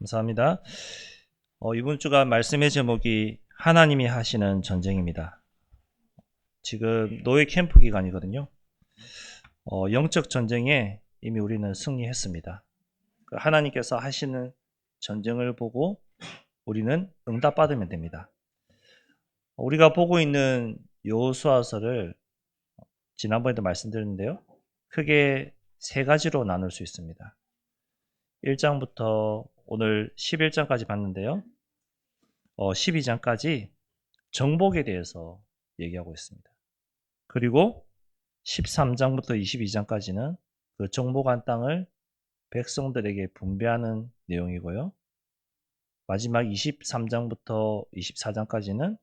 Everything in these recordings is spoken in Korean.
감사합니다. 이번 주가 말씀의 제목이 하나님이 하시는 전쟁입니다. 지금 노예 캠프 기간이거든요. 영적 전쟁에 이미 우리는 승리했습니다. 하나님께서 하시는 전쟁을 보고 우리는 응답받으면 됩니다. 우리가 보고 있는 여호수아서를 지난번에도 말씀드렸는데요. 크게 세 가지로 나눌 수 있습니다. 1장부터 오늘 11장까지 봤는데요. 12장까지 정복에 대해서 얘기하고 있습니다. 그리고 13장부터 22장까지는 그 정복한 땅을 백성들에게 분배하는 내용이고요. 마지막 23장부터 24장까지는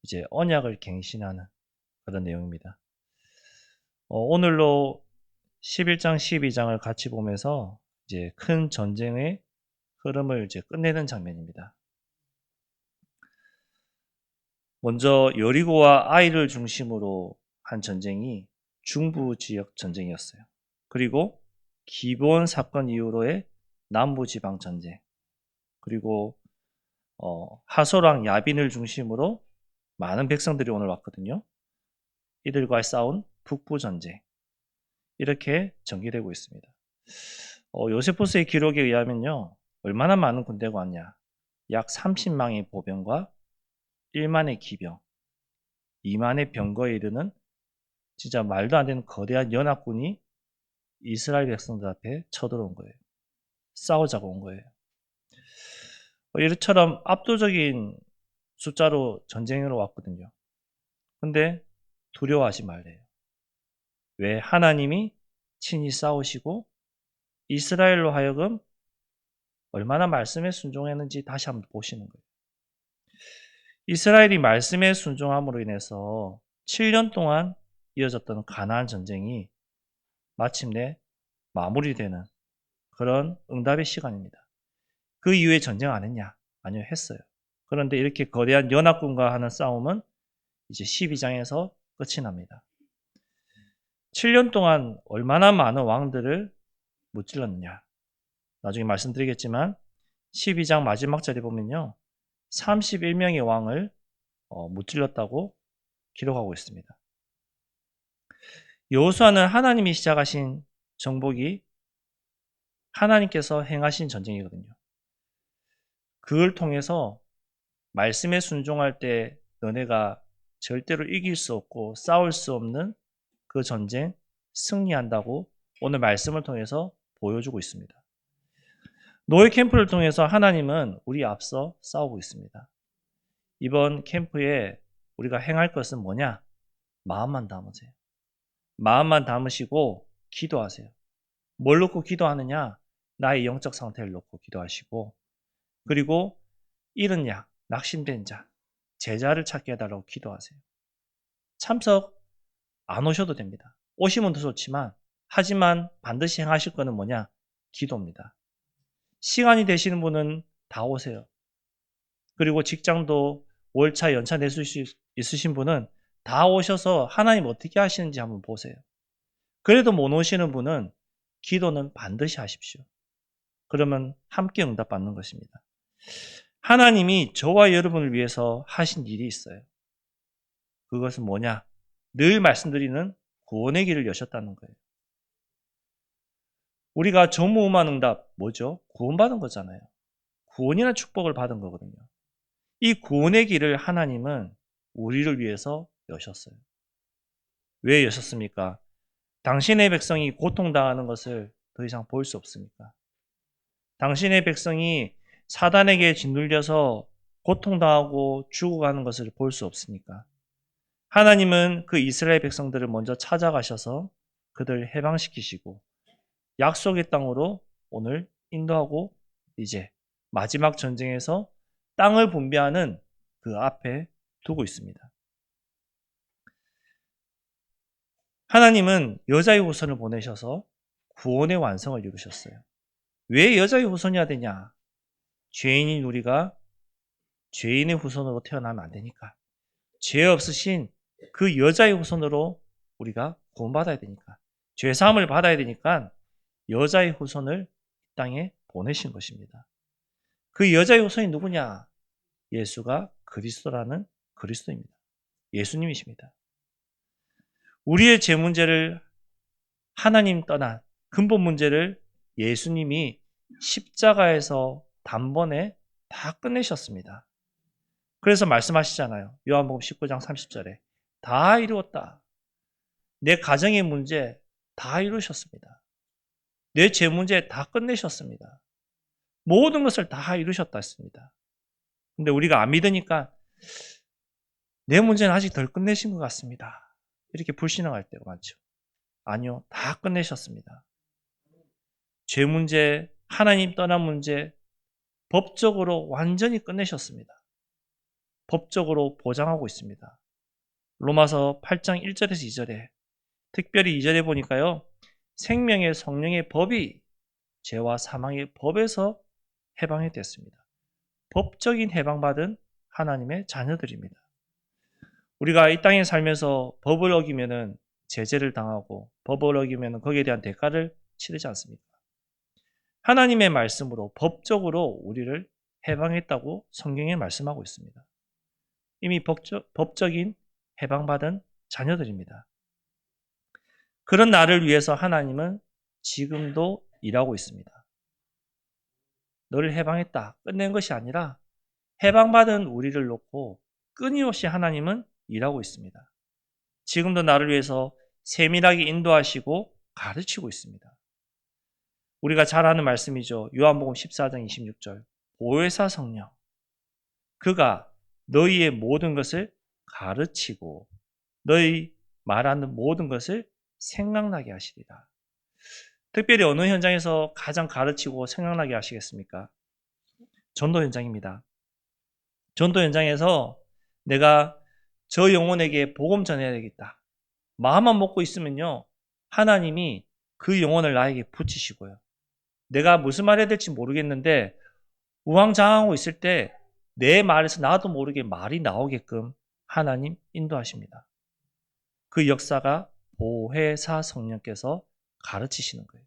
이제 언약을 갱신하는 그런 내용입니다. 오늘로 11장, 12장을 같이 보면서 이제 큰 전쟁의 흐름을 이제 끝내는 장면입니다. 먼저 여리고와 아이를 중심으로 한 전쟁이 중부 지역 전쟁이었어요. 그리고 기브온 사건 이후로의 남부 지방 전쟁, 그리고 하소랑 야빈을 중심으로 많은 백성들이 오늘 왔거든요. 이들과 싸운 북부 전쟁, 이렇게 전개되고 있습니다. 요세포스의 기록에 의하면요, 얼마나 많은 군대가 왔냐? 약 30만의 보병과 1만의 기병, 2만의 병거에 이르는 진짜 말도 안 되는 거대한 연합군이 이스라엘 백성들 앞에 쳐들어온 거예요. 싸우자고 온 거예요. 이처럼 압도적인 숫자로 전쟁으로 왔거든요. 근데 두려워하지 말래요. 왜? 하나님이 친히 싸우시고 이스라엘로 하여금 얼마나 말씀에 순종했는지 다시 한번 보시는 거예요. 이스라엘이 말씀에 순종함으로 인해서 7년 동안 이어졌던 가나안 전쟁이 마침내 마무리되는 그런 응답의 시간입니다. 그 이후에 전쟁 안 했냐? 아니요, 했어요. 그런데 이렇게 거대한 연합군과 하는 싸움은 이제 12장에서 끝이 납니다. 7년 동안 얼마나 많은 왕들을 무찔렀느냐? 나중에 말씀드리겠지만 12장 마지막 절에 보면요, 31명의 왕을 무찔렀다고 기록하고 있습니다. 여호수아는 하나님이 시작하신 정복이 하나님께서 행하신 전쟁이거든요. 그걸 통해서 말씀에 순종할 때 너네가 절대로 이길 수 없고 싸울 수 없는 그 전쟁 승리한다고 오늘 말씀을 통해서 보여주고 있습니다. 노예 캠프를 통해서 하나님은 우리 앞서 싸우고 있습니다. 이번 캠프에 우리가 행할 것은 뭐냐? 마음만 담으세요. 마음만 담으시고 기도하세요. 뭘 놓고 기도하느냐? 나의 영적 상태를 놓고 기도하시고, 그리고 잃은 양, 낙심된 자, 제자를 찾게 해달라고 기도하세요. 참석 안 오셔도 됩니다. 오시면 더 좋지만, 하지만 반드시 행하실 거는 뭐냐? 기도입니다. 시간이 되시는 분은 다 오세요. 그리고 직장도 월차, 연차 내실 수 있으신 분은 다 오셔서 하나님 어떻게 하시는지 한번 보세요. 그래도 못 오시는 분은 기도는 반드시 하십시오. 그러면 함께 응답받는 것입니다. 하나님이 저와 여러분을 위해서 하신 일이 있어요. 그것은 뭐냐? 늘 말씀드리는 구원의 길을 여셨다는 거예요. 우리가 전무후무한 응답 뭐죠? 구원받은 거잖아요. 구원이나 축복을 받은 거거든요. 이 구원의 길을 하나님은 우리를 위해서 여셨어요. 왜 여셨습니까? 당신의 백성이 고통당하는 것을 더 이상 볼 수 없습니까? 당신의 백성이 사단에게 짓눌려서 고통당하고 죽어가는 것을 볼 수 없으니까. 하나님은 그 이스라엘 백성들을 먼저 찾아가셔서 그들을 해방시키시고 약속의 땅으로 오늘 인도하고 이제 마지막 전쟁에서 땅을 분배하는 그 앞에 두고 있습니다. 하나님은 여자의 후손을 보내셔서 구원의 완성을 이루셨어요. 왜 여자의 후손이어야 되냐? 죄인인 우리가 죄인의 후손으로 태어나면 안 되니까. 죄 없으신 그 여자의 후손으로 우리가 구원받아야 되니까. 죄사함을 받아야 되니까 여자의 후손을 땅에 보내신 것입니다. 그 여자의 후손이 누구냐? 예수가 그리스도라는 그리스도입니다. 예수님이십니다. 우리의 죄 문제를 하나님 떠난 근본 문제를 예수님이 십자가에서 단번에 다 끝내셨습니다. 그래서 말씀하시잖아요. 요한복음 19장 30절에 다 이루었다. 내 가정의 문제 다 이루셨습니다. 내 죄 문제 다 끝내셨습니다. 모든 것을 다 이루셨다 했습니다. 근데 우리가 안 믿으니까 내 문제는 아직 덜 끝내신 것 같습니다. 이렇게 불신앙할 때가 많죠. 아니요, 다 끝내셨습니다. 죄 문제, 하나님 떠난 문제, 법적으로 완전히 끝내셨습니다. 법적으로 보장하고 있습니다. 로마서 8장 1절에서 2절에 특별히 2절에 보니까요. 생명의 성령의 법이 죄와 사망의 법에서 해방이 됐습니다. 법적인 해방받은 하나님의 자녀들입니다. 우리가 이 땅에 살면서 법을 어기면은 제재를 당하고 법을 어기면은 거기에 대한 대가를 치르지 않습니까? 하나님의 말씀으로 법적으로 우리를 해방했다고 성경에 말씀하고 있습니다. 이미 법적인 해방받은 자녀들입니다. 그런 나를 위해서 하나님은 지금도 일하고 있습니다. 너를 해방했다, 끝낸 것이 아니라 해방받은 우리를 놓고 끊임없이 하나님은 일하고 있습니다. 지금도 나를 위해서 세밀하게 인도하시고 가르치고 있습니다. 우리가 잘 아는 말씀이죠. 요한복음 14장 26절. 보혜사 성령. 그가 너희의 모든 것을 가르치고 너희 말하는 모든 것을 생각나게 하시리라. 특별히 어느 현장에서 가장 가르치고 생각나게 하시겠습니까? 전도 현장입니다. 전도 현장에서 내가 저 영혼에게 복음 전해야 되겠다. 마음만 먹고 있으면요. 하나님이 그 영혼을 나에게 붙이시고요. 내가 무슨 말 해야 될지 모르겠는데 우왕좌왕하고 있을 때 내 말에서 나도 모르게 말이 나오게끔 하나님 인도하십니다. 그 역사가 보혜사 성령께서 가르치시는 거예요.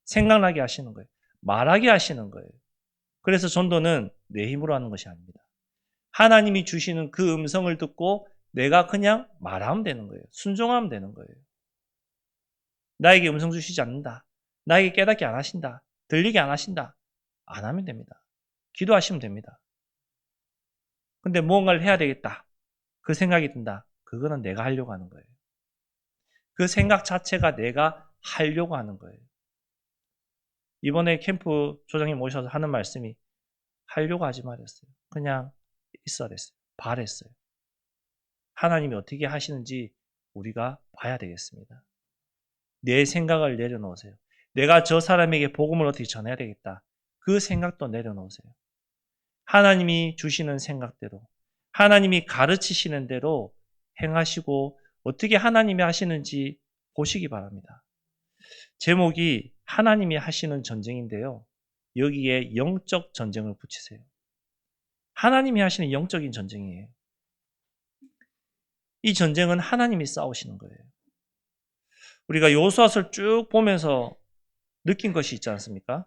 생각나게 하시는 거예요. 말하게 하시는 거예요. 그래서 전도는 내 힘으로 하는 것이 아닙니다. 하나님이 주시는 그 음성을 듣고 내가 그냥 말하면 되는 거예요. 순종하면 되는 거예요. 나에게 음성 주시지 않는다. 나에게 깨닫게 안 하신다. 들리게 안 하신다. 안 하면 됩니다. 기도하시면 됩니다. 근데 무언가를 해야 되겠다. 그 생각이 든다. 그거는 내가 하려고 하는 거예요. 그 생각 자체가 내가 하려고 하는 거예요. 이번에 캠프 조장님 오셔서 하는 말씀이 하려고 하지 말았어요. 그냥 있어야 됐어요. 바랬어요. 하나님이 어떻게 하시는지 우리가 봐야 되겠습니다. 내 생각을 내려놓으세요. 내가 저 사람에게 복음을 어떻게 전해야 되겠다. 그 생각도 내려놓으세요. 하나님이 주시는 생각대로, 하나님이 가르치시는 대로 행하시고 어떻게 하나님이 하시는지 보시기 바랍니다. 제목이 하나님이 하시는 전쟁인데요. 여기에 영적 전쟁을 붙이세요. 하나님이 하시는 영적인 전쟁이에요. 이 전쟁은 하나님이 싸우시는 거예요. 우리가 여호수아서를 쭉 보면서 느낀 것이 있지 않습니까?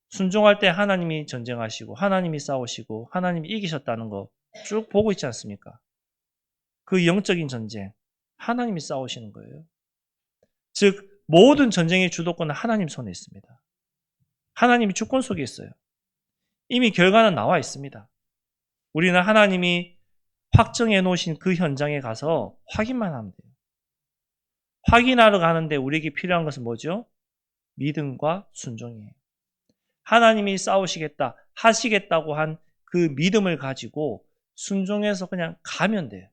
순종할 때 하나님이 전쟁하시고 하나님이 싸우시고 하나님이 이기셨다는 거 쭉 보고 있지 않습니까? 그 영적인 전쟁, 하나님이 싸우시는 거예요. 즉 모든 전쟁의 주도권은 하나님 손에 있습니다. 하나님이 주권 속에 있어요. 이미 결과는 나와 있습니다. 우리는 하나님이 확정해 놓으신 그 현장에 가서 확인만 하면 돼요. 확인하러 가는데 우리에게 필요한 것은 뭐죠? 믿음과 순종이에요. 하나님이 싸우시겠다, 하시겠다고 한 그 믿음을 가지고 순종해서 그냥 가면 돼요.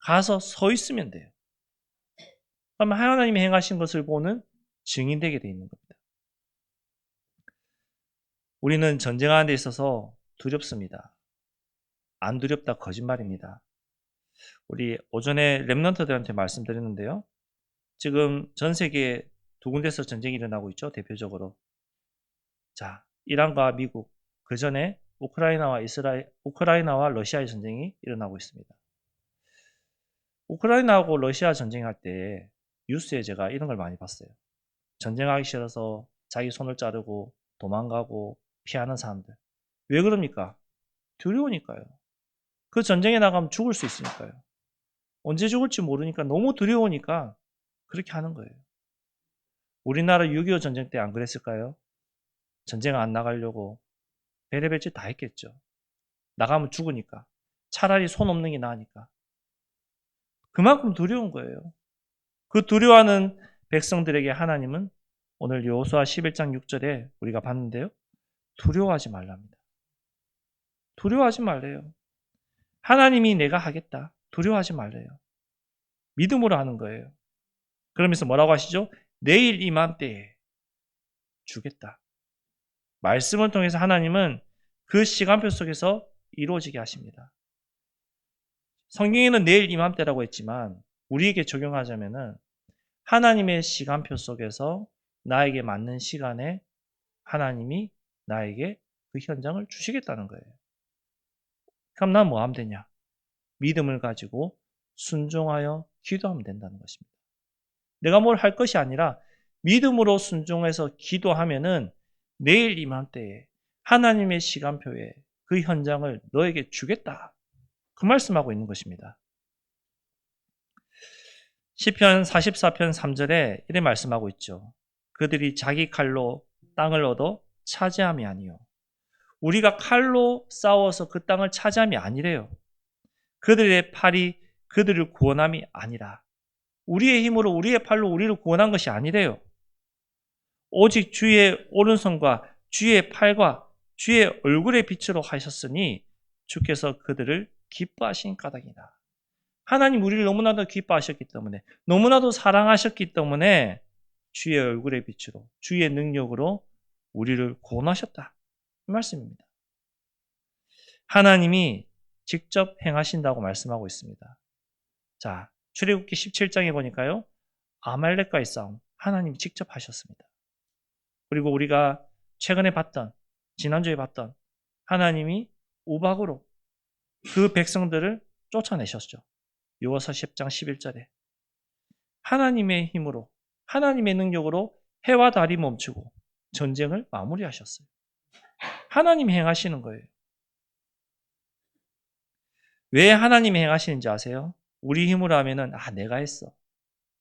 가서 서 있으면 돼요. 그러면 하나님이 행하신 것을 보는 증인되게 돼 있는 겁니다. 우리는 전쟁하는 데 있어서 두렵습니다. 안 두렵다 거짓말입니다. 우리 오전에 랩런트들한테 말씀드렸는데요. 지금 전 세계에 두 군데서 전쟁이 일어나고 있죠. 대표적으로. 자, 이란과 미국, 그 전에 우크라이나와 러시아의 전쟁이 일어나고 있습니다. 우크라이나하고 러시아 전쟁할 때 뉴스에 제가 이런 걸 많이 봤어요. 전쟁하기 싫어서 자기 손을 자르고 도망가고 피하는 사람들. 왜 그럽니까? 두려우니까요. 그 전쟁에 나가면 죽을 수 있으니까요. 언제 죽을지 모르니까 너무 두려우니까 그렇게 하는 거예요. 우리나라 6.25 전쟁 때 안 그랬을까요? 전쟁 안 나가려고 베레벨 짓 다 했겠죠. 나가면 죽으니까. 차라리 손 없는 게 나으니까. 그만큼 두려운 거예요. 그 두려워하는 백성들에게 하나님은 오늘 여호수아 11장 6절에 우리가 봤는데요. 두려워하지 말랍니다. 두려워하지 말래요. 하나님이 내가 하겠다. 두려워하지 말래요. 믿음으로 하는 거예요. 그러면서 뭐라고 하시죠? 내일 이맘때에 주겠다. 말씀을 통해서 하나님은 그 시간표 속에서 이루어지게 하십니다. 성경에는 내일 이맘때라고 했지만 우리에게 적용하자면은 하나님의 시간표 속에서 나에게 맞는 시간에 하나님이 나에게 그 현장을 주시겠다는 거예요. 그럼 난 뭐 하면 되냐? 믿음을 가지고 순종하여 기도하면 된다는 것입니다. 내가 뭘 할 것이 아니라 믿음으로 순종해서 기도하면은 내일 이맘때에 하나님의 시간표에 그 현장을 너에게 주겠다. 그 말씀하고 있는 것입니다. 시편 44편 3절에 이렇게 말씀하고 있죠. 그들이 자기 칼로 땅을 얻어 차지함이 아니요. 우리가 칼로 싸워서 그 땅을 차지함이 아니래요. 그들의 팔이 그들을 구원함이 아니라 우리의 힘으로 우리의 팔로 우리를 구원한 것이 아니래요. 오직 주의 오른손과 주의 팔과 주의 얼굴의 빛으로 하셨으니 주께서 그들을 기뻐하신 까닭이다. 하나님 우리를 너무나도 기뻐하셨기 때문에 너무나도 사랑하셨기 때문에 주의 얼굴의 빛으로 주의 능력으로 우리를 구원하셨다. 이 말씀입니다. 하나님이 직접 행하신다고 말씀하고 있습니다. 자, 출애굽기 17장에 보니까요. 아말렉과의 싸움 하나님이 직접 하셨습니다. 그리고 우리가 최근에 봤던 지난주에 봤던 하나님이 우박으로 그 백성들을 쫓아내셨죠. 여호수아 10장 11절에 하나님의 힘으로 하나님의 능력으로 해와 달이 멈추고 전쟁을 마무리하셨어요. 하나님이 행하시는 거예요. 왜 하나님이 행하시는지 아세요? 우리 힘으로 하면은 내가 했어.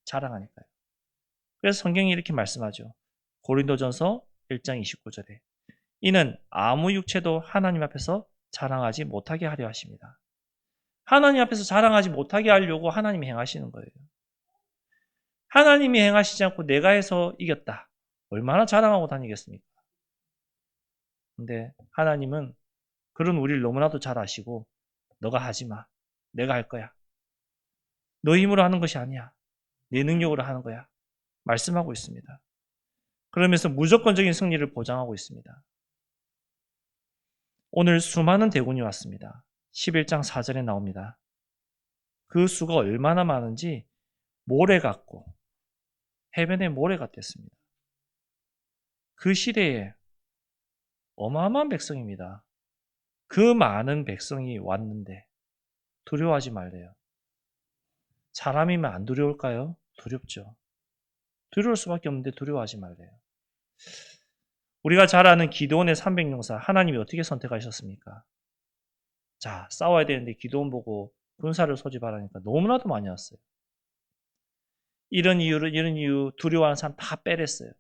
자랑하니까요. 그래서 성경이 이렇게 말씀하죠. 고린도전서 1장 29절에 이는 아무 육체도 하나님 앞에서 자랑하지 못하게 하려 하십니다. 하나님 앞에서 자랑하지 못하게 하려고 하나님이 행하시는 거예요. 하나님이 행하시지 않고 내가 해서 이겼다. 얼마나 자랑하고 다니겠습니까? 근데 하나님은 그런 우리를 너무나도 잘 아시고 너가 하지 마. 내가 할 거야. 너 힘으로 하는 것이 아니야. 내 능력으로 하는 거야. 말씀하고 있습니다. 그러면서 무조건적인 승리를 보장하고 있습니다. 오늘 수많은 대군이 왔습니다. 11장 4절에 나옵니다. 그 수가 얼마나 많은지 모래 같고 해변의 모래 같았습니다. 그 시대에 어마어마한 백성입니다. 그 많은 백성이 왔는데 두려워하지 말래요. 사람이면 안 두려울까요? 두렵죠. 두려울 수밖에 없는데 두려워하지 말래요. 우리가 잘 아는 기드온의 300용사 하나님이 어떻게 선택하셨습니까? 자, 싸워야 되는데 기드온 보고 군사를 소집하라니까 너무나도 많이 왔어요. 이런 이유 두려워하는 사람 다 빼냈어요.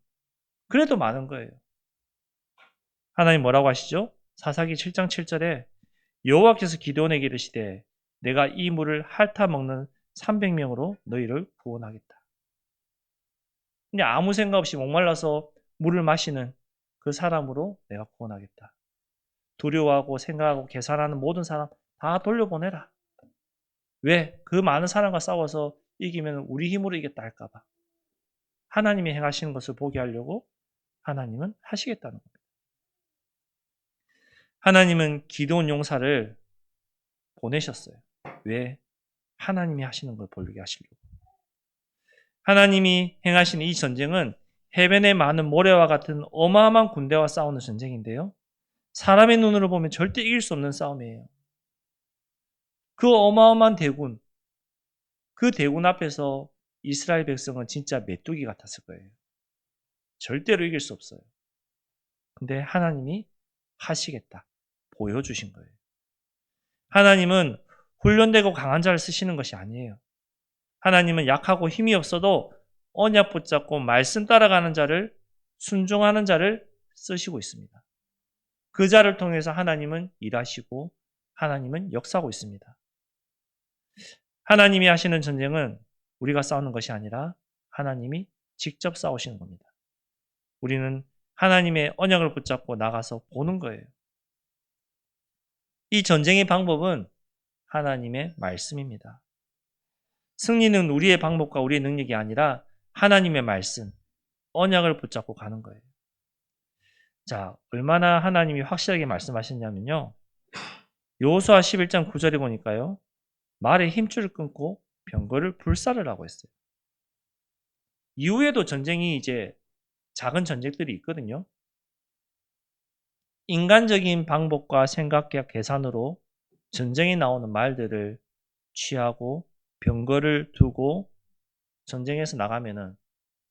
그래도 많은 거예요. 하나님 뭐라고 하시죠? 사사기 7장 7절에 여호와께서 기드온에게 이르시되 내가 이 물을 핥아 먹는 300명으로 너희를 구원하겠다. 그냥 아무 생각 없이 목말라서 물을 마시는 그 사람으로 내가 구원하겠다. 두려워하고 생각하고 계산하는 모든 사람 다 돌려보내라. 왜? 그 많은 사람과 싸워서 이기면 우리 힘으로 이겼다 할까봐. 하나님이 행하시는 것을 보게 하려고 하나님은 하시겠다는 겁니다. 하나님은 기드온 용사를 보내셨어요. 왜? 하나님이 하시는 걸 보게 하시려고. 하나님이 행하신 이 전쟁은 해변의 많은 모래와 같은 어마어마한 군대와 싸우는 전쟁인데요. 사람의 눈으로 보면 절대 이길 수 없는 싸움이에요. 그 어마어마한 대군, 그 대군 앞에서 이스라엘 백성은 진짜 메뚜기 같았을 거예요. 절대로 이길 수 없어요. 근데 하나님이 하시겠다. 보여주신 거예요. 하나님은 훈련되고 강한 자를 쓰시는 것이 아니에요. 하나님은 약하고 힘이 없어도 언약 붙잡고 말씀 따라가는 자를, 순종하는 자를 쓰시고 있습니다. 그 자를 통해서 하나님은 일하시고 하나님은 역사하고 있습니다. 하나님이 하시는 전쟁은 우리가 싸우는 것이 아니라 하나님이 직접 싸우시는 겁니다. 우리는 하나님의 언약을 붙잡고 나가서 보는 거예요. 이 전쟁의 방법은 하나님의 말씀입니다. 승리는 우리의 방법과 우리의 능력이 아니라 하나님의 말씀, 언약을 붙잡고 가는 거예요. 자, 얼마나 하나님이 확실하게 말씀하셨냐면요. 여호수아 11장 9절에 보니까요. 말의 힘줄을 끊고 병거를 불사르라고 했어요. 이후에도 전쟁이 이제 작은 전쟁들이 있거든요. 인간적인 방법과 생각과 계산으로 전쟁에 나오는 말들을 취하고 병거를 두고 전쟁에서 나가면은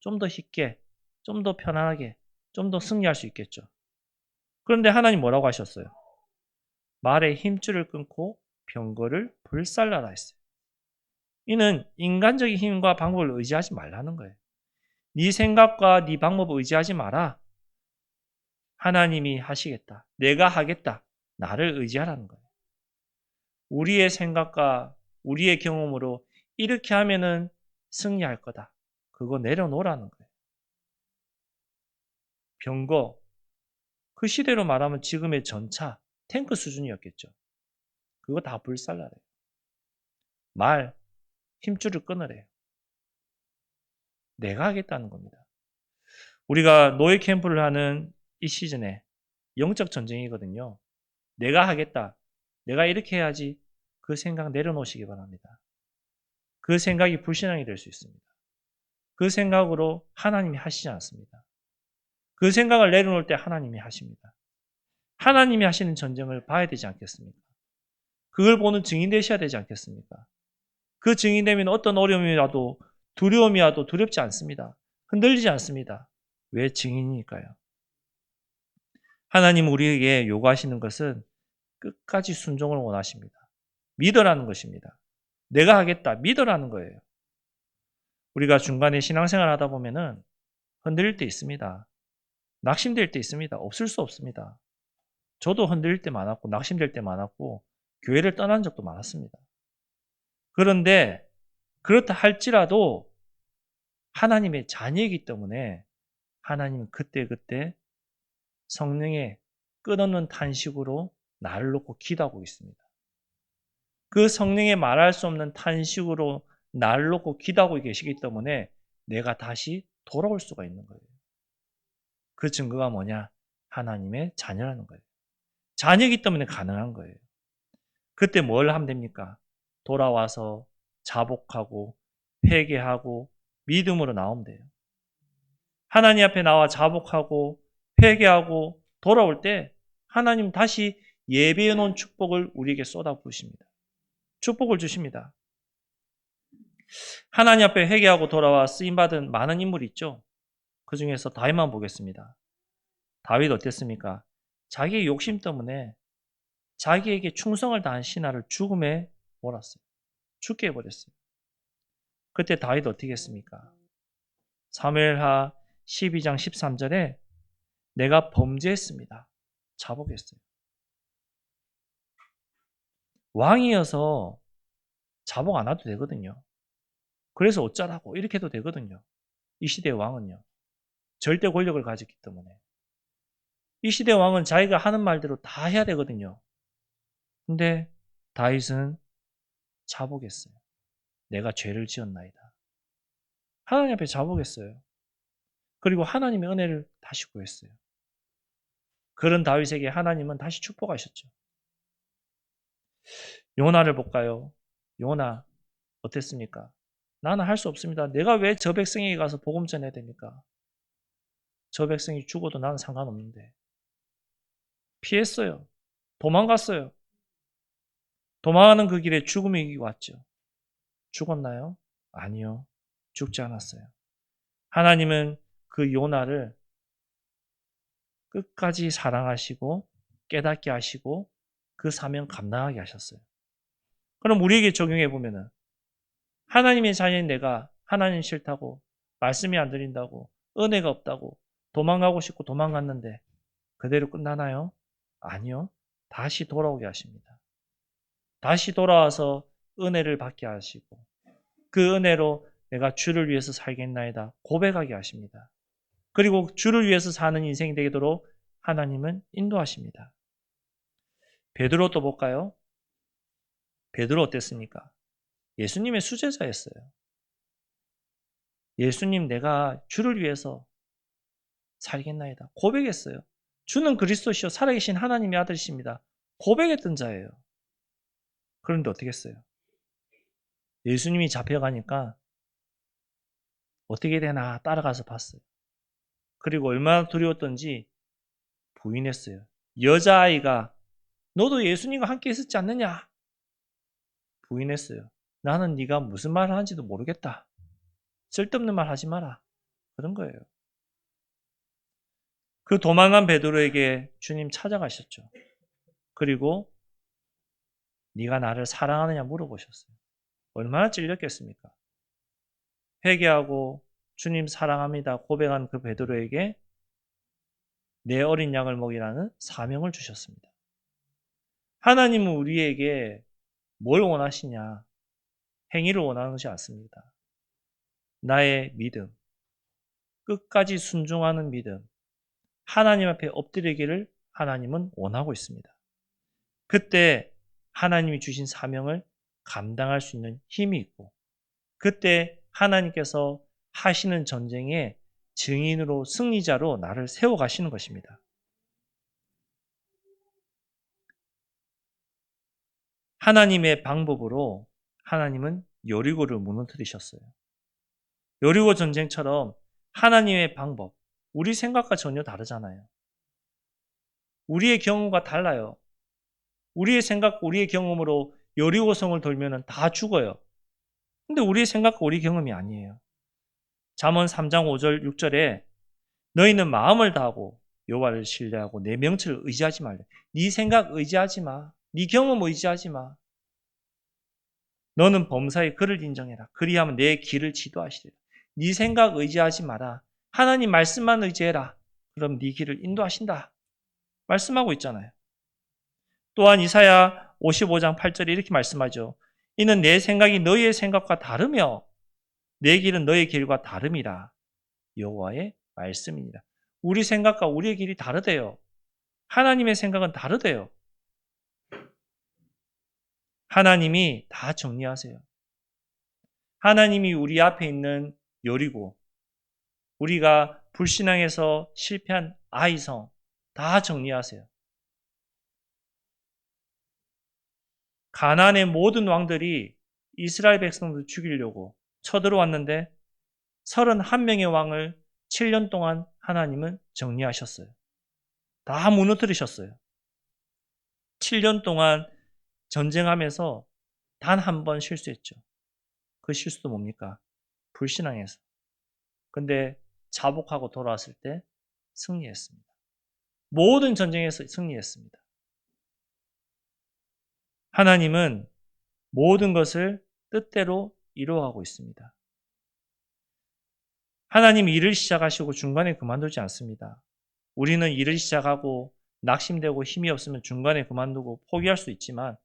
좀 더 쉽게, 좀 더 편안하게, 좀 더 승리할 수 있겠죠. 그런데 하나님 뭐라고 하셨어요? 말의 힘줄을 끊고 병거를 불살라라 했어요. 이는 인간적인 힘과 방법을 의지하지 말라는 거예요. 네 생각과 네 방법을 의지하지 마라. 하나님이 하시겠다. 내가 하겠다. 나를 의지하라는 거예요. 우리의 생각과 우리의 경험으로 이렇게 하면은 승리할 거다. 그거 내려놓으라는 거예요. 병거, 그 시대로 말하면 지금의 전차, 탱크 수준이었겠죠. 그거 다 불살라래요. 말, 힘줄을 끊으래요. 내가 하겠다는 겁니다. 우리가 노예 캠프를 하는 이 시즌에 영적 전쟁이거든요. 내가 하겠다. 내가 이렇게 해야지. 그 생각 내려놓으시기 바랍니다. 그 생각이 불신앙이 될 수 있습니다. 그 생각으로 하나님이 하시지 않습니다. 그 생각을 내려놓을 때 하나님이 하십니다. 하나님이 하시는 전쟁을 봐야 되지 않겠습니까? 그걸 보는 증인 되셔야 되지 않겠습니까? 그 증인되면 어떤 어려움이라도 두려움이라도 두렵지 않습니다. 흔들리지 않습니다. 왜? 증인이니까요. 하나님 우리에게 요구하시는 것은 끝까지 순종을 원하십니다. 믿으라는 것입니다. 내가 하겠다. 믿으라는 거예요. 우리가 중간에 신앙생활 하다 보면은 흔들릴 때 있습니다. 낙심될 때 있습니다. 없을 수 없습니다. 저도 흔들릴 때 많았고 낙심될 때 많았고 교회를 떠난 적도 많았습니다. 그런데 그렇다 할지라도 하나님의 자녀이기 때문에 하나님은 그때그때 성령의 끝없는 탄식으로 나를 놓고 기도하고 있습니다. 그 성령의 말할 수 없는 탄식으로 나를 놓고 기도하고 계시기 때문에 내가 다시 돌아올 수가 있는 거예요. 그 증거가 뭐냐? 하나님의 자녀라는 거예요. 자녀이기 때문에 가능한 거예요. 그때 뭘 하면 됩니까? 돌아와서 자복하고 회개하고 믿음으로 나오면 돼요. 하나님 앞에 나와 자복하고 회개하고 돌아올 때 하나님 다시 예배해 놓은 축복을 우리에게 쏟아 부으십니다. 축복을 주십니다. 하나님 앞에 회개하고 돌아와 쓰임받은 많은 인물이 있죠. 그 중에서 다윗만 보겠습니다. 다윗 어땠습니까? 자기의 욕심 때문에 자기에게 충성을 다한 신하를 죽음에 몰았어요. 죽게 해버렸어요. 그때 다윗 어떻게 했습니까? 사무엘하 12장 13절에 내가 범죄했습니다. 자복했어요. 왕이어서 자복 안 해도 되거든요. 그래서 어쩌라고 이렇게 해도 되거든요. 이 시대의 왕은요. 절대 권력을 가졌기 때문에. 이 시대의 왕은 자기가 하는 말대로 다 해야 되거든요. 근데 다윗은 자복했어요. 내가 죄를 지었나이다. 하나님 앞에 자복했어요. 그리고 하나님의 은혜를 다시 구했어요. 그런 다윗에게 하나님은 다시 축복하셨죠. 요나를 볼까요? 요나 어땠습니까? 나는 할 수 없습니다. 내가 왜 저 백성에게 가서 복음 전해야 됩니까? 저 백성이 죽어도 나는 상관없는데. 피했어요. 도망갔어요. 도망가는 그 길에 죽음이 왔죠. 죽었나요? 아니요. 죽지 않았어요. 하나님은 그 요나를 끝까지 사랑하시고 깨닫게 하시고 그 사명 감당하게 하셨어요. 그럼 우리에게 적용해 보면은 하나님의 자녀인 내가 하나님 싫다고 말씀이 안 들린다고 은혜가 없다고 도망가고 싶고 도망갔는데 그대로 끝나나요? 아니요. 다시 돌아오게 하십니다. 다시 돌아와서 은혜를 받게 하시고 그 은혜로 내가 주를 위해서 살겠나이다 고백하게 하십니다. 그리고 주를 위해서 사는 인생이 되도록 하나님은 인도하십니다. 베드로 또 볼까요? 베드로 어땠습니까? 예수님의 수제자였어요. 예수님 내가 주를 위해서 살겠나이다 고백했어요. 주는 그리스도시요 살아계신 하나님의 아들이십니다. 고백했던 자예요. 그런데 어떻게 했어요? 예수님이 잡혀가니까 어떻게 되나 따라가서 봤어요. 그리고 얼마나 두려웠던지 부인했어요. 여자아이가 너도 예수님과 함께 있었지 않느냐? 부인했어요. 나는 네가 무슨 말을 하는지도 모르겠다. 쓸데없는 말 하지 마라. 그런 거예요. 그 도망간 베드로에게 주님 찾아가셨죠. 그리고 네가 나를 사랑하느냐 물어보셨어요. 얼마나 찔렸겠습니까? 회개하고 주님 사랑합니다 고백한 그 베드로에게 내 어린 양을 먹이라는 사명을 주셨습니다. 하나님은 우리에게 뭘 원하시냐? 행위를 원하는 것이 않습니다. 나의 믿음, 끝까지 순종하는 믿음, 하나님 앞에 엎드리기를 하나님은 원하고 있습니다. 그때 하나님이 주신 사명을 감당할 수 있는 힘이 있고 그때 하나님께서 하시는 전쟁의 증인으로 승리자로 나를 세워가시는 것입니다. 하나님의 방법으로 하나님은 여리고를 무너뜨리셨어요. 여리고 전쟁처럼 하나님의 방법, 우리 생각과 전혀 다르잖아요. 우리의 경험과 달라요. 우리의 생각, 우리의 경험으로 여리고성을 돌면 다 죽어요. 근데 우리의 생각과 우리 경험이 아니에요. 잠언 3장 5절 6절에 너희는 마음을 다하고 여호와를 신뢰하고 내 명철을 의지하지 말라. 네 생각 의지하지 마. 네 경험 의지하지 마. 너는 범사에 그를 인정해라. 그리하면 내 길을 지도하시리라. 네 생각 의지하지 마라. 하나님 말씀만 의지해라. 그럼 네 길을 인도하신다. 말씀하고 있잖아요. 또한 이사야 55장 8절에 이렇게 말씀하죠. 이는 내 생각이 너희의 생각과 다르며 내 길은 너희의 길과 다름이라. 여호와의 말씀이니라. 우리 생각과 우리의 길이 다르대요. 하나님의 생각은 다르대요. 하나님이 다 정리하세요. 하나님이 우리 앞에 있는 여리고 우리가 불신앙에서 실패한 아이성 다 정리하세요. 가나안의 모든 왕들이 이스라엘 백성들 죽이려고 쳐들어왔는데 31명의 왕을 7년 동안 하나님은 정리하셨어요. 다 무너뜨리셨어요. 7년 동안 전쟁하면서 단 한 번 실수했죠. 그 실수도 뭡니까? 불신앙에서. 근데 자복하고 돌아왔을 때 승리했습니다. 모든 전쟁에서 승리했습니다. 하나님은 모든 것을 뜻대로 이루어가고 있습니다. 하나님 일을 시작하시고 중간에 그만두지 않습니다. 우리는 일을 시작하고 낙심되고 힘이 없으면 중간에 그만두고 포기할 수 있지만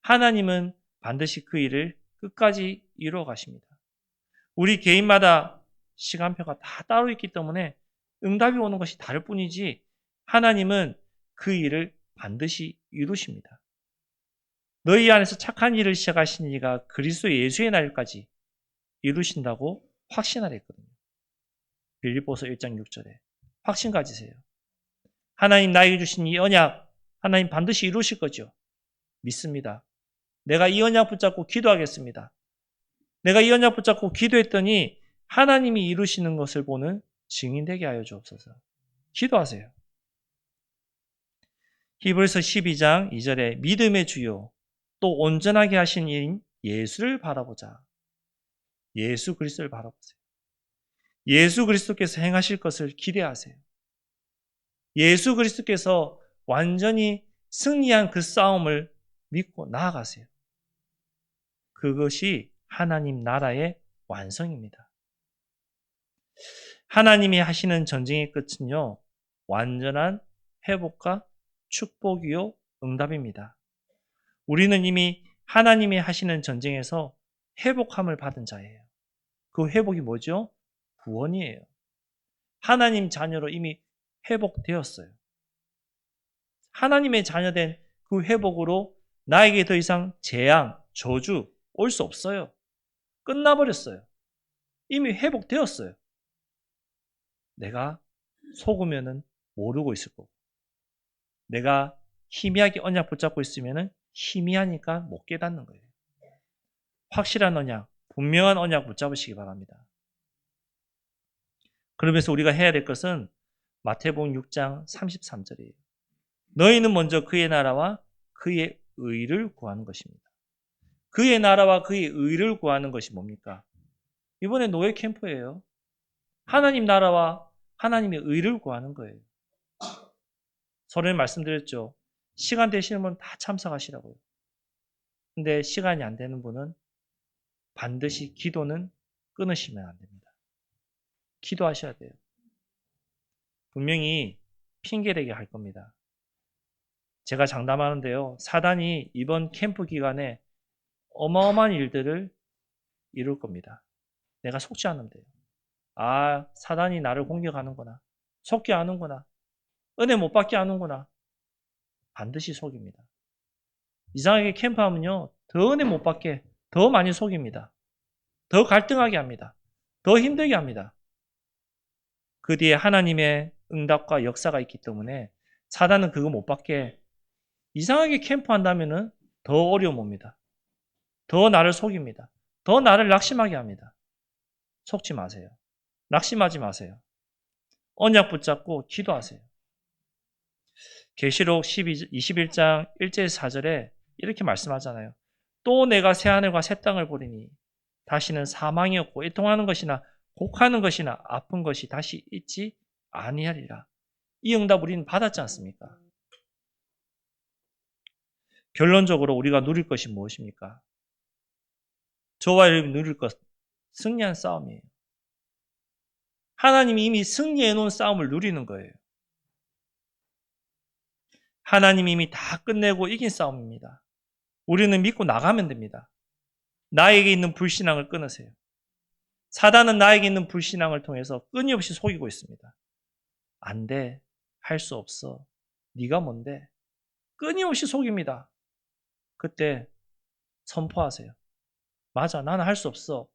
하나님은 반드시 그 일을 끝까지 이루어 가십니다. 우리 개인마다 시간표가 다 따로 있기 때문에 응답이 오는 것이 다를 뿐이지 하나님은 그 일을 반드시 이루십니다. 너희 안에서 착한 일을 시작하신 이가 그리스도 예수의 날까지 이루신다고 확신하라 했거든요. 빌립보서 1장 6절에 확신 가지세요. 하나님 나에게 주신 이 언약 하나님 반드시 이루실 거죠. 믿습니다. 내가 이 언약 붙잡고 기도하겠습니다. 내가 이 언약 붙잡고 기도했더니 하나님이 이루시는 것을 보는 증인 되게 하여 주옵소서. 기도하세요. 히브리서 12장 2절에 믿음의 주요 또 온전하게 하신 이인 예수를 바라보자. 예수 그리스도를 바라보세요. 예수 그리스도께서 행하실 것을 기대하세요. 예수 그리스도께서 완전히 승리한 그 싸움을 믿고 나아가세요. 그것이 하나님 나라의 완성입니다. 하나님이 하시는 전쟁의 끝은요, 완전한 회복과 축복이요, 응답입니다. 우리는 이미 하나님이 하시는 전쟁에서 회복함을 받은 자예요. 그 회복이 뭐죠? 구원이에요. 하나님 자녀로 이미 회복되었어요. 하나님의 자녀된 그 회복으로 나에게 더 이상 재앙, 저주 올 수 없어요. 끝나버렸어요. 이미 회복되었어요. 내가 속으면은 모르고 있을 거고, 내가 희미하게 언약 붙잡고 있으면은 희미하니까 못 깨닫는 거예요. 확실한 언약, 분명한 언약 붙잡으시기 바랍니다. 그러면서 우리가 해야 될 것은 마태복음 6장 33절이에요. 너희는 먼저 그의 나라와 그의 의를 구하는 것입니다. 그의 나라와 그의 의를 구하는 것이 뭡니까? 이번에 노예 캠프예요. 하나님 나라와 하나님의 의를 구하는 거예요. 서론에 말씀드렸죠. 시간 되시는 분 다 참석하시라고요. 근데 시간이 안 되는 분은 반드시 기도는 끊으시면 안 됩니다. 기도하셔야 돼요. 분명히 핑계대게 할 겁니다. 제가 장담하는데요. 사단이 이번 캠프 기간에 어마어마한 일들을 이룰 겁니다. 내가 속지 않는데요. 아, 사단이 나를 공격하는구나. 속지 않는구나. 은혜 못 받게 하는구나. 반드시 속입니다. 이상하게 캠프하면요. 더 은혜 못 받게 더 많이 속입니다. 더 갈등하게 합니다. 더 힘들게 합니다. 그 뒤에 하나님의 응답과 역사가 있기 때문에 사단은 그거 못 받게 이상하게 캠프한다면은 더 어려움 옵니다. 더 나를 속입니다. 더 나를 낙심하게 합니다. 속지 마세요. 낙심하지 마세요. 언약 붙잡고 기도하세요. 계시록 21장 1절 4절에 이렇게 말씀하잖아요. 또 내가 새하늘과 새 땅을 보리니 다시는 사망이 없고 애통하는 것이나 곡하는 것이나 아픈 것이 다시 있지 아니하리라. 이 응답 우리는 받았지 않습니까? 결론적으로 우리가 누릴 것이 무엇입니까? 저와 여러분이 누릴 것, 승리한 싸움이에요. 하나님이 이미 승리해 놓은 싸움을 누리는 거예요. 하나님이 이미 다 끝내고 이긴 싸움입니다. 우리는 믿고 나가면 됩니다. 나에게 있는 불신앙을 끊으세요. 사단은 나에게 있는 불신앙을 통해서 끊임없이 속이고 있습니다. 안 돼. 할 수 없어. 네가 뭔데? 끊임없이 속입니다. 그때 선포하세요. 맞아. 나는 할 수 없어.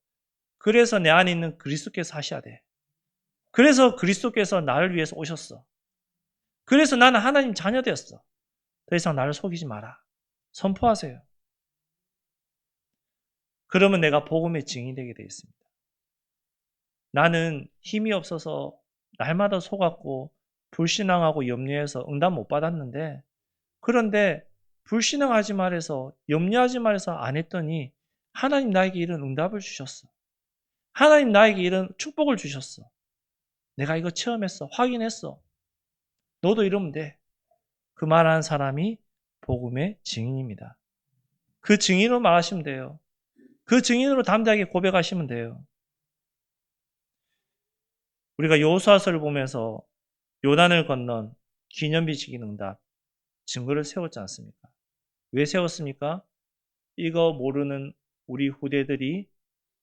그래서 내 안에 있는 그리스도께서 하셔야 돼. 그래서 그리스도께서 나를 위해서 오셨어. 그래서 나는 하나님 자녀 되었어. 더 이상 나를 속이지 마라. 선포하세요. 그러면 내가 복음의 증인이 되게 되어 있습니다. 나는 힘이 없어서 날마다 속았고 불신앙하고 염려해서 응답 못 받았는데 그런데 불신앙하지 말해서 염려하지 말해서 안 했더니 하나님 나에게 이런 응답을 주셨어. 하나님 나에게 이런 축복을 주셨어. 내가 이거 체험했어. 확인했어. 너도 이러면 돼. 그 말하는 사람이 복음의 증인입니다. 그 증인으로 말하시면 돼요. 그 증인으로 담대하게 고백하시면 돼요. 우리가 여호수아서를 보면서 요단을 건넌 기념비 지kin 응답 증거를 세웠지 않습니까? 왜 세웠습니까? 이거 모르는 우리 후대들이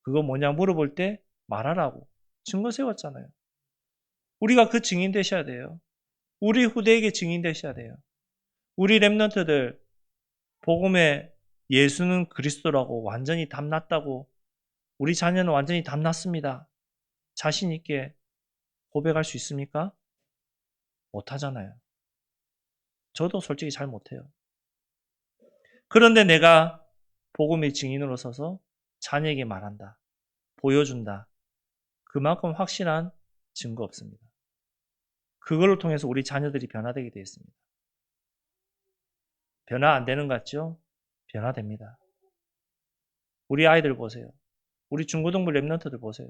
그거 뭐냐 물어볼 때 말하라고 증거 세웠잖아요. 우리가 그 증인 되셔야 돼요. 우리 후대에게 증인 되셔야 돼요. 우리 랩런트들 복음에 예수는 그리스도라고 완전히 담났다고 우리 자녀는 완전히 담났습니다. 자신 있게 고백할 수 있습니까? 못하잖아요. 저도 솔직히 잘 못해요. 그런데 내가 복음의 증인으로 서서 자녀에게 말한다. 보여준다. 그만큼 확실한 증거 없습니다. 그걸로 통해서 우리 자녀들이 변화되게 되어 있습니다. 변화 안 되는 것 같죠? 변화됩니다. 우리 아이들 보세요. 우리 중고등부 랩런트들 보세요.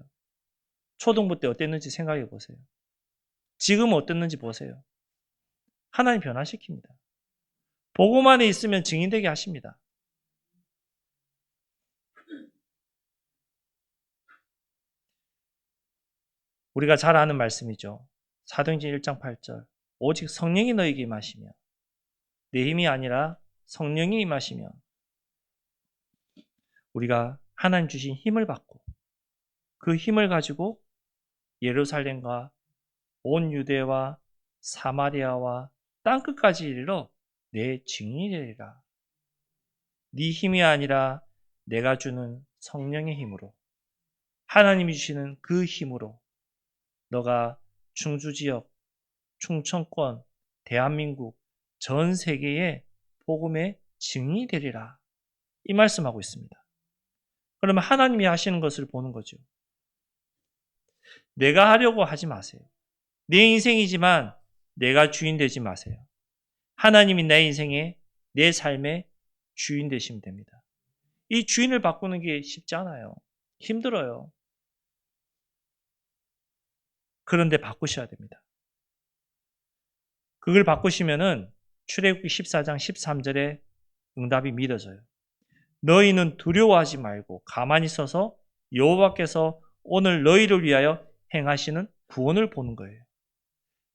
초등부 때 어땠는지 생각해 보세요. 지금 어땠는지 보세요. 하나님 변화시킵니다. 복음 안에 있으면 증인되게 하십니다. 우리가 잘 아는 말씀이죠. 사도행전 1장 8절. 오직 성령이 너에게 임하시며 내 힘이 아니라 성령이 임하시면 우리가 하나님 주신 힘을 받고 그 힘을 가지고 예루살렘과 온 유대와 사마리아와 땅끝까지 이르러 내 증인이 되리라. 네 힘이 아니라 내가 주는 성령의 힘으로, 하나님이 주시는 그 힘으로 너가 충주지역, 충청권, 대한민국, 전 세계에 복음의 증인이 되리라. 이 말씀하고 있습니다. 그러면 하나님이 하시는 것을 보는 거죠. 내가 하려고 하지 마세요. 내 인생이지만 내가 주인 되지 마세요. 하나님이 내 인생에, 내 삶의 주인 되시면 됩니다. 이 주인을 바꾸는 게 쉽지 않아요. 힘들어요. 그런데 바꾸셔야 됩니다. 그걸 바꾸시면은 출애굽기 14장 13절에 응답이 믿어져요. 너희는 두려워하지 말고 가만히 서서 여호와께서 오늘 너희를 위하여 행하시는 구원을 보는 거예요.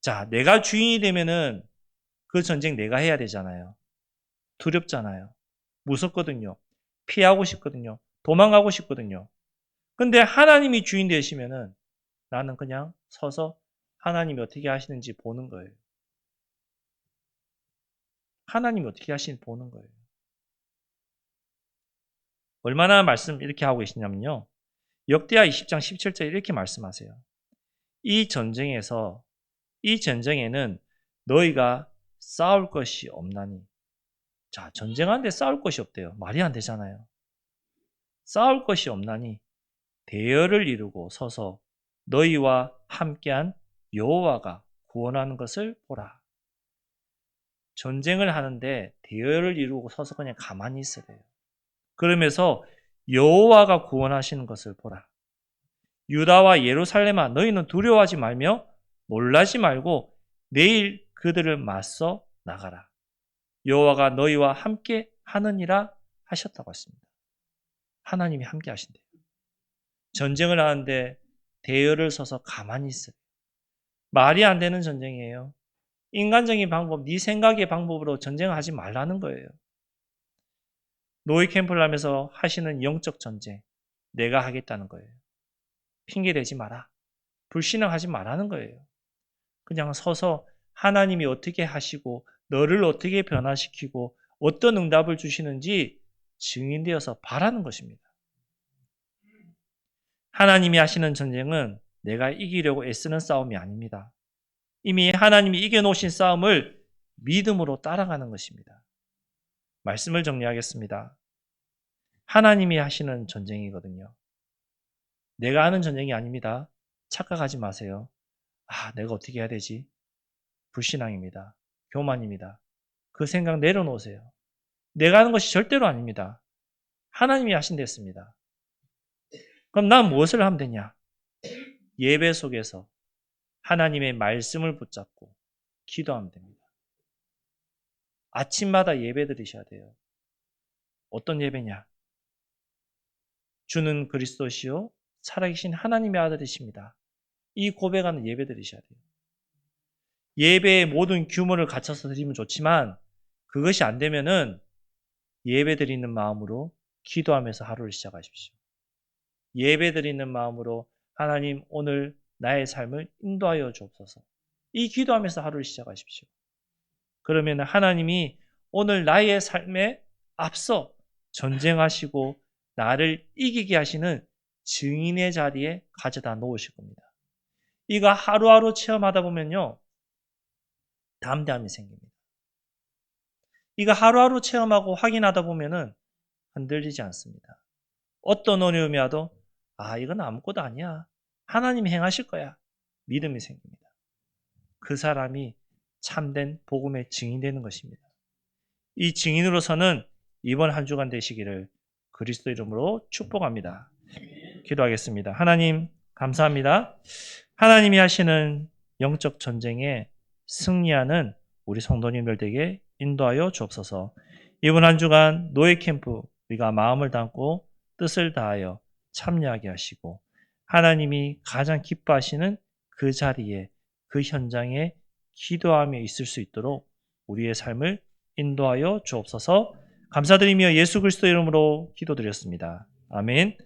자, 내가 주인이 되면은 그 전쟁 내가 해야 되잖아요. 두렵잖아요. 무섭거든요. 피하고 싶거든요. 도망가고 싶거든요. 근데 하나님이 주인 되시면은 나는 그냥 서서 하나님이 어떻게 하시는지 보는 거예요. 하나님이 어떻게 하시는지 보는 거예요. 얼마나 말씀 이렇게 하고 계시냐면요. 역대하 20장 17절에 이렇게 말씀하세요. 이 전쟁에는 너희가 싸울 것이 없나니. 자, 전쟁하는데 싸울 것이 없대요. 말이 안 되잖아요. 싸울 것이 없나니 대열을 이루고 서서 너희와 함께한 여호와가 구원하는 것을 보라. 전쟁을 하는데 대열을 이루고 서서 그냥 가만히 있으래요. 그러면서 여호와가 구원하시는 것을 보라. 유다와 예루살렘아 너희는 두려워하지 말며 놀라지 말고 내일 그들을 맞서 나가라. 여호와가 너희와 함께 하느니라 하셨다고 했습니다. 하나님이 함께 하신대요. 전쟁을 하는데 대열을 서서 가만히 있어요. 말이 안 되는 전쟁이에요. 인간적인 방법, 네 생각의 방법으로 전쟁하지 말라는 거예요. 노예 캠프를 하면서 하시는 영적 전쟁, 내가 하겠다는 거예요. 핑계대지 마라. 불신앙하지 말라는 거예요. 그냥 서서 하나님이 어떻게 하시고 너를 어떻게 변화시키고 어떤 응답을 주시는지 증인되어서 바라는 것입니다. 하나님이 하시는 전쟁은 내가 이기려고 애쓰는 싸움이 아닙니다. 이미 하나님이 이겨놓으신 싸움을 믿음으로 따라가는 것입니다. 말씀을 정리하겠습니다. 하나님이 하시는 전쟁이거든요. 내가 하는 전쟁이 아닙니다. 착각하지 마세요. 아, 내가 어떻게 해야 되지? 불신앙입니다. 교만입니다. 그 생각 내려놓으세요. 내가 하는 것이 절대로 아닙니다. 하나님이 하신댔습니다. 그럼 난 무엇을 하면 되냐? 예배 속에서 하나님의 말씀을 붙잡고 기도하면 됩니다. 아침마다 예배 드리셔야 돼요. 어떤 예배냐? 주는 그리스도시요 살아계신 하나님의 아들이십니다. 이 고백하는 예배 드리셔야 돼요. 예배의 모든 규모를 갖춰서 드리면 좋지만 그것이 안 되면은 예배 드리는 마음으로 기도하면서 하루를 시작하십시오. 예배 드리는 마음으로 하나님 오늘 나의 삶을 인도하여 주옵소서. 이 기도하면서 하루를 시작하십시오. 그러면 하나님이 오늘 나의 삶에 앞서 전쟁하시고 나를 이기게 하시는 증인의 자리에 가져다 놓으실 겁니다. 이거 하루하루 체험하다 보면요. 담대함이 생깁니다. 이거 하루하루 체험하고 확인하다 보면은 흔들리지 않습니다. 어떤 어려움이 와도 이건 아무것도 아니야. 하나님이 행하실 거야. 믿음이 생깁니다. 그 사람이 참된 복음의 증인되는 것입니다. 이 증인으로서는 이번 한 주간 되시기를 그리스도 이름으로 축복합니다. 기도하겠습니다. 하나님 감사합니다. 하나님이 하시는 영적 전쟁에 승리하는 우리 성도님들 되게 인도하여 주옵소서. 이번 한 주간 노예 캠프 우리가 마음을 담고 뜻을 다하여 참여하게 하시고 하나님이 가장 기뻐하시는 그 자리에 그 현장에 기도하며 있을 수 있도록 우리의 삶을 인도하여 주옵소서. 감사드리며 예수 그리스도 이름으로 기도드렸습니다. 아멘.